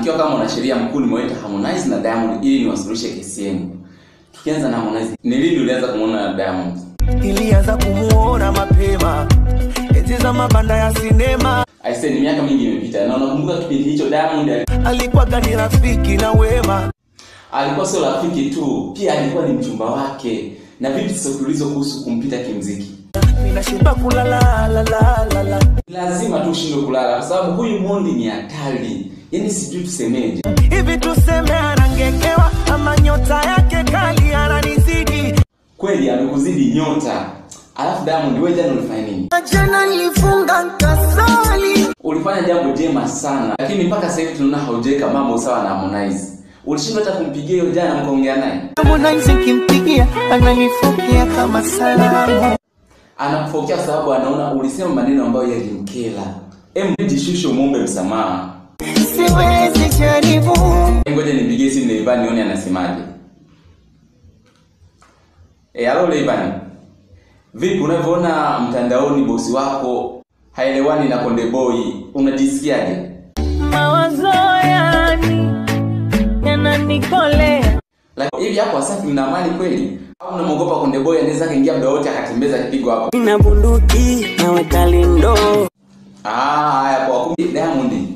nikiwa kama mwanasheria mkuu nimewaita Harmonize na Diamond ili niwasuluhishe kesi yenu. Tukianza na Harmonize, ni lini ulianza kumuona Diamond? Nilianza kumuona mapema enzi za mabanda ya sinema. Aise, ni miaka mingi imepita. Na unakumbuka kipindi hicho Diamond alikuwa gani rafiki na wema? Alikuwa sio rafiki tu, pia alikuwa ni mchumba wake. Na vipi sasa tulizo kuhusu kumpita kimuziki? Ninashindwa kulala la la la la. Lazima tu ushindwe kulala kwa sababu huyu Mondi ni hatari. Yaani sijui tusemeje. Hivi tuseme anangekewa ama nyota yake kali ananizidi? Kweli amekuzidi nyota. Alafu Diamond, wewe jana ulifanya nini? Jana nilifunga kasali. Ulifanya jambo jema sana, lakini mpaka sasa hivi tunaona haujeka mambo sawa na Harmonize. Ulishindwa hata kumpigia hiyo jana mkaongea naye? Harmonize kimpigia ananifokea kama salamu. Anakufokea sababu anaona ulisema maneno ambayo yalimkera. Jishushe muombe msamaha. Siwezi jaribu. Ngoja nipigie simu Levan nione anasemaje. Hello Levan. Vipi unavyoona mtandaoni bosi wako haelewani na Konde Boy, unajisikiaje? Mawazo yananikolea. Lakini hivi hapo Wasafi mna amani kweli? Au unamogopa Konde Boy anaweza kaingia muda wote akatembeza kipigo hapo? Nina bunduki na watalindo. Haya kwa kumbe Diamond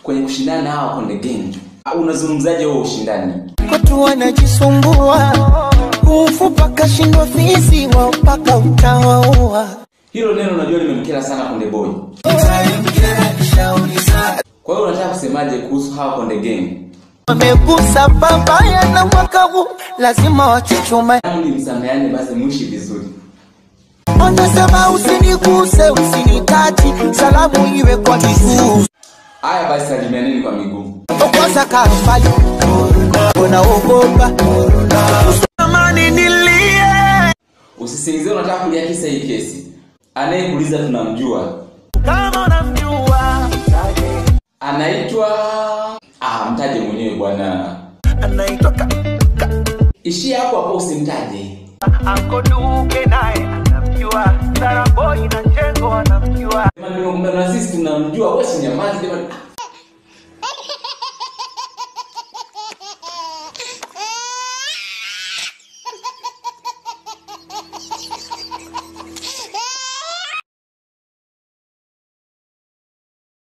kwenye kushindana na hao Konde Gang. Unazungumzaje huo ushindani? Watu wanajisumbua. Ufupa kashindwa fisi wao paka utawaua. Hilo neno unajua limemkera sana Konde Boy. Kwa hiyo unataka kusemaje kuhusu hao Konde Gang? Wamegusa babaya na mwaka huu lazima wachuchume. Ni msameane basi muishi vizuri. Wanasema usiniguse usinitaji, salamu iwe kwa miguu. Haya basi salimianeni kwa miguu. Okoza karufali unaogopa amani nilie. Usisingizie unataka kuliakisa hii kesi. Anayekuuliza tunamjua. Kama unamjua anaitwa mtaje mwenyewe bwana. Anaitwa Ishia hapo hapo usimtaje. Anko Duke naye anamjua. Sara Boy na Chengo anamjua. Sisi tunamjua, wewe si nyamazi.